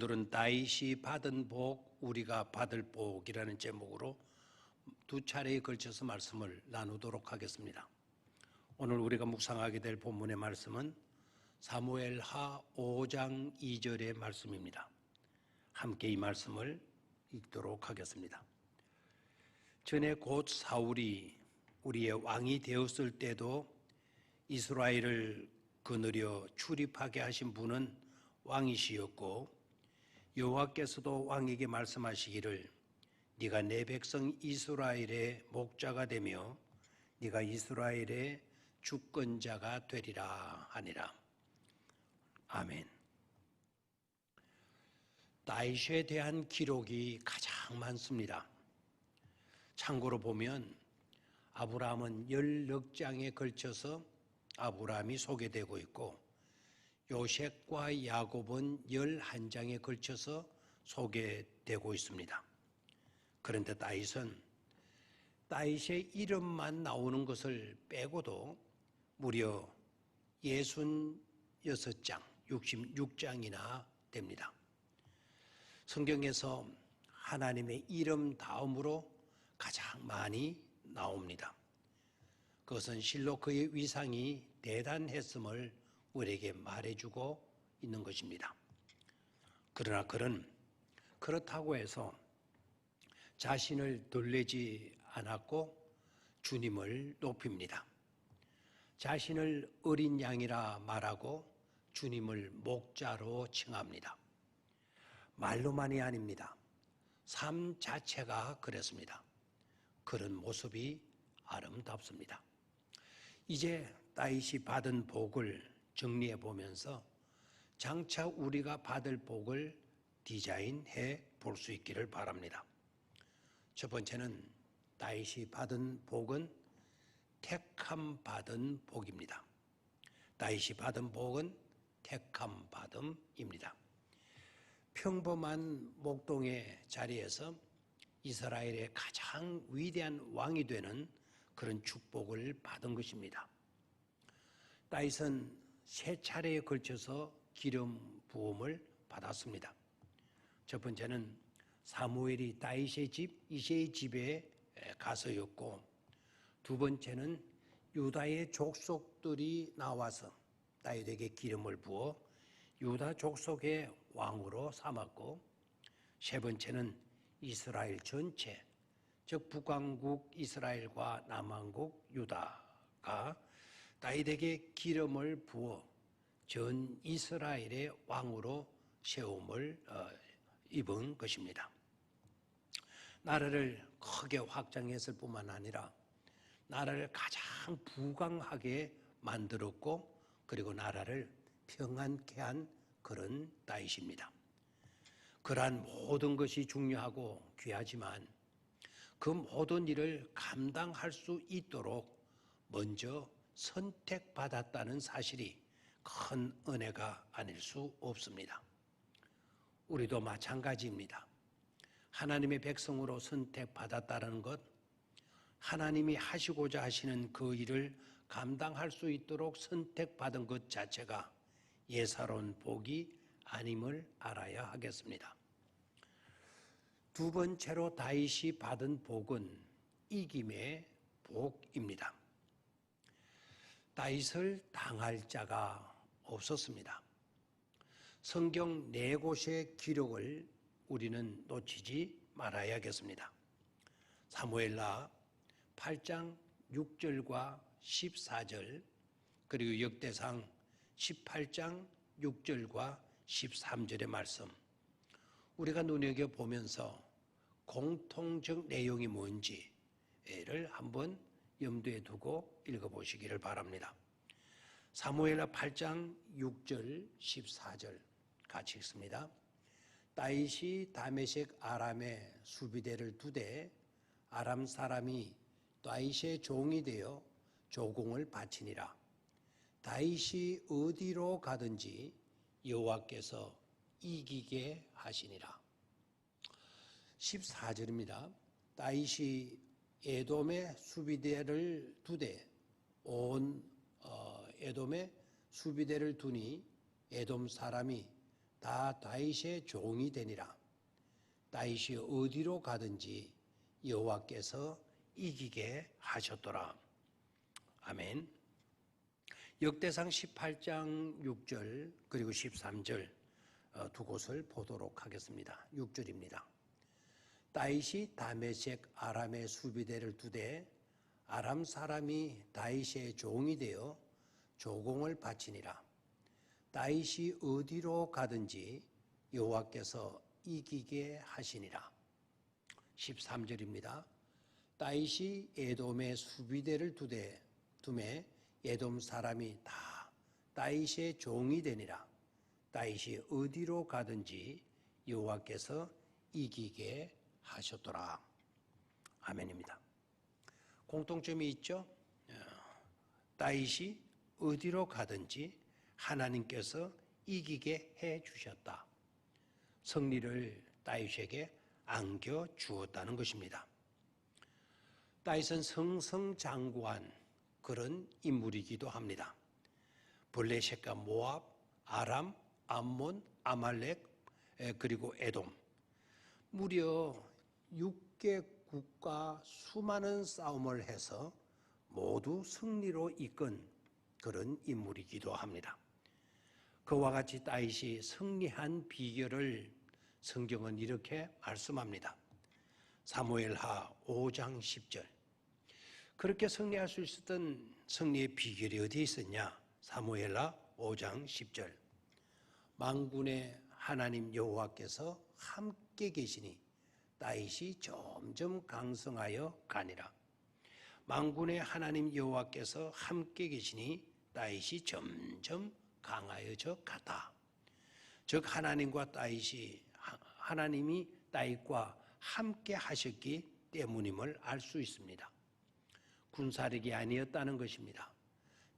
오늘은 다윗이 받은 복, 우리가 받을 복이라는 제목으로 두 차례에 걸쳐서 말씀을 나누도록 하겠습니다. 오늘 우리가 묵상하게 될 본문의 말씀은 사무엘하 5장 2절의 말씀입니다. 함께 이 말씀을 읽도록 하겠습니다. 전에 곧 사울이 우리의 왕이 되었을 때도 이스라엘을 거느려 출입하게 하신 분은 왕이시였고 여호와께서도 왕에게 말씀하시기를 네가 내 백성 이스라엘의 목자가 되며 네가 이스라엘의 주권자가 되리라 하니라. 아멘. 다윗에 대한 기록이 가장 많습니다. 참고로 보면 아브라함은 16장에 걸쳐서 아브라함이 소개되고 있고 요셉과 야곱은 11장에 걸쳐서 소개되고 있습니다. 그런데 다윗의 이름만 나오는 것을 빼고도 무려 66장, 66장이나 됩니다. 성경에서 하나님의 이름 다음으로 가장 많이 나옵니다. 그것은 실로 그의 위상이 대단했음을 우리에게 말해주고 있는 것입니다. 그러나 그는 그렇다고 해서 자신을 놀래지 않았고 주님을 높입니다. 자신을 어린 양이라 말하고 주님을 목자로 칭합니다. 말로만이 아닙니다. 삶 자체가 그랬습니다. 그런 모습이 아름답습니다. 이제 다윗이 받은 복을 정리해 보면서 장차 우리가 받을 복을 디자인해 볼 수 있기를 바랍니다. 첫 번째는 다윗이 받은 복은 택함 받은 복입니다. 다윗이 받은 복은 택함 받음입니다. 평범한 목동의 자리에서 이스라엘의 가장 위대한 왕이 되는 그런 축복을 받은 것입니다. 다윗은 세 차례에 걸쳐서 기름 부음을 받았습니다. 첫 번째는 사무엘이 다윗의 집 이새의 집에 가서였고, 두 번째는 유다의 족속들이 나와서 다윗에게 기름을 부어 유다 족속의 왕으로 삼았고, 세 번째는 이스라엘 전체, 즉 북왕국 이스라엘과 남왕국 유다가 다윗에게 기름을 부어 전 이스라엘의 왕으로 세움을 입은 것입니다. 나라를 크게 확장했을 뿐만 아니라 나라를 가장 부강하게 만들었고, 그리고 나라를 평안케 한 그런 다윗입니다. 그러한 모든 것이 중요하고 귀하지만 그 모든 일을 감당할 수 있도록 먼저 선택받았다는 사실이 큰 은혜가 아닐 수 없습니다. 우리도 마찬가지입니다. 하나님의 백성으로 선택받았다는 것, 하나님이 하시고자 하시는 그 일을 감당할 수 있도록 선택받은 것 자체가 예사로운 복이 아님을 알아야 하겠습니다. 두 번째로 다윗이 받은 복은 이김의 복입니다. 다윗을 당할 자가 없었습니다. 성경 네 곳의 기록을 우리는 놓치지 말아야겠습니다. 사무엘하 8장 6절과 14절, 그리고 역대상 18장 6절과 13절의 말씀, 우리가 눈여겨보면서 공통적 내용이 뭔지를 한번 염두에 두고 읽어보시기를 바랍니다. 사무엘하 8장 6절 14절 같이 읽습니다. 다윗이 다메섹 아람에 수비대를 두되 아람 사람이 다윗의 종이 되어 조공을 바치니라. 다윗이 어디로 가든지 여호와께서 이기게 하시니라. 14절입니다. 다윗이 에돔의 수비대를 두되 온 에돔의 수비대를 두니 에돔 사람이 다 다윗의 종이 되니라. 다윗이 어디로 가든지 여호와께서 이기게 하셨더라. 아멘. 역대상 18장 6절 그리고 13절 두 곳을 보도록 하겠습니다. 6절입니다. 다윗이 다메섹 아람의 수비대를 두되 아람 사람이 다윗의 종이 되어 조공을 바치니라. 다윗이 어디로 가든지 여호와께서 이기게 하시니라. 13절입니다. 다윗이 에돔의 수비대를 두매 에돔 사람이 다 다윗의 종이 되니라. 다윗이 어디로 가든지 여호와께서 이기게 하셨더라. 아멘입니다. 공통점이 있죠. 다윗이 어디로 가든지 하나님께서 이기게 해 주셨다. 승리를 다윗에게 안겨 주었다는 것입니다. 다윗은 승승장구한 그런 인물이기도 합니다. 블레셋과 모압, 아람, 암몬, 아말렉 그리고 에돔 무려 6개국과 수많은 싸움을 해서 모두 승리로 이끈 그런 인물이기도 합니다. 그와 같이 다윗이 승리한 비결을 성경은 이렇게 말씀합니다. 사무엘하 5장 10절. 그렇게 승리할 수 있었던 승리의 비결이 어디에 있었냐? 사무엘하 5장 10절. 만군의 하나님 여호와께서 함께 계시니 다윗이 점점 강성하여 가니라. 만군의 하나님 여호와께서 함께 계시니 다윗이 점점 강하여져 가다. 즉 하나님이 다윗과 함께 하셨기 때문임을 알 수 있습니다. 군사력이 아니었다는 것입니다.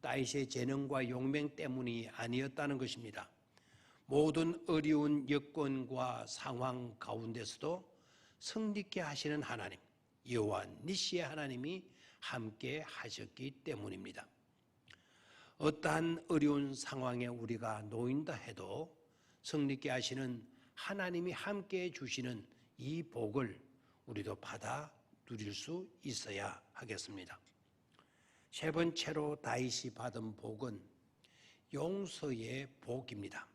다윗의 재능과 용맹 때문이 아니었다는 것입니다. 모든 어려운 여건과 상황 가운데서도 승리케 하시는 하나님, 여호와 니시의 하나님이 함께 하셨기 때문입니다. 어떠한 어려운 상황에 우리가 놓인다 해도 승리케 하시는 하나님이 함께 주시는 이 복을 우리도 받아 누릴 수 있어야 하겠습니다. 세 번째로 다윗이 받은 복은 용서의 복입니다.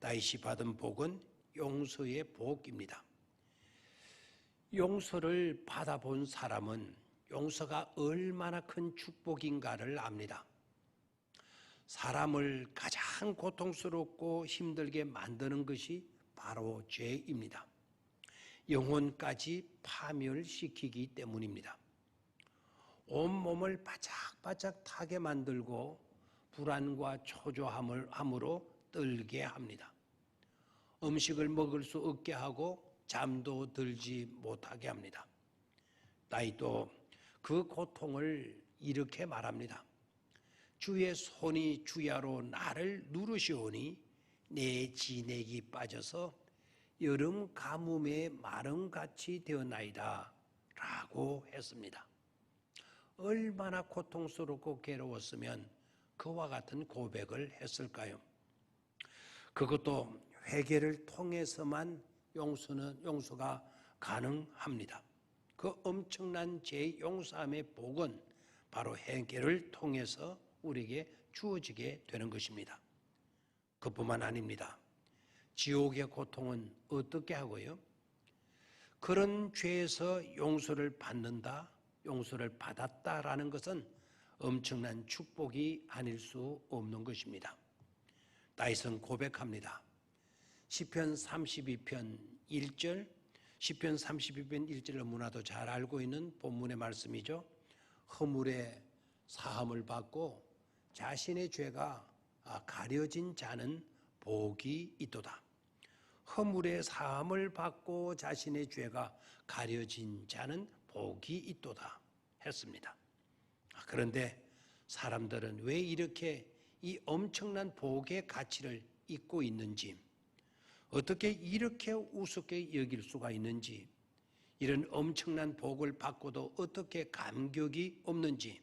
다윗이 받은 복은 용서의 복입니다. 용서를 받아본 사람은 용서가 얼마나 큰 축복인가를 압니다. 사람을 가장 고통스럽고 힘들게 만드는 것이 바로 죄입니다. 영혼까지 파멸시키기 때문입니다. 온몸을 바짝바짝 타게 만들고 불안과 초조함으로 떨게 합니다. 음식을 먹을 수 없게 하고 잠도 들지 못하게 합니다. 다윗도 그 고통을 이렇게 말합니다. 주의 손이 주야로 나를 누르시오니 내 진액이 빠져서 여름 가뭄의 마름같이 되었나이다 라고 했습니다. 얼마나 고통스럽고 괴로웠으면 그와 같은 고백을 했을까요? 그것도 회개를 통해서만 용서가 가능합니다. 그 엄청난 죄 용서함의 복은 바로 회개를 통해서 우리에게 주어지게 되는 것입니다. 그뿐만 아닙니다. 지옥의 고통은 어떻게 하고요? 그런 죄에서 용서를 받는다, 용서를 받았다라는 것은 엄청난 축복이 아닐 수 없는 것입니다. 다윗은 고백합니다. 시편 32편 1절, 시편 32편 1절을 너무나도 잘 알고 있는 본문의 말씀이죠. 허물의 사함을 받고 자신의 죄가 가려진 자는 복이 있도다. 허물의 사함을 받고 자신의 죄가 가려진 자는 복이 있도다 했습니다. 그런데 사람들은 왜 이렇게 이 엄청난 복의 가치를 잊고 있는지, 어떻게 이렇게 우습게 여길 수가 있는지, 이런 엄청난 복을 받고도 어떻게 감격이 없는지,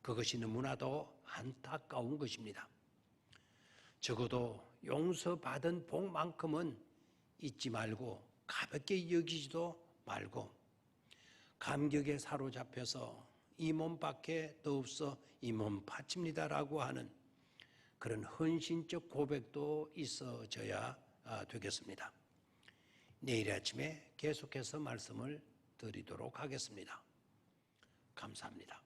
그것이 너무나도 안타까운 것입니다. 적어도 용서받은 복만큼은 잊지 말고 가볍게 여기지도 말고 감격에 사로잡혀서 이 몸 밖에 더 없어 이 몸 바칩니다라고 하는 그런 헌신적 고백도 있어져야 되겠습니다. 내일 아침에 계속해서 말씀을 드리도록 하겠습니다. 감사합니다.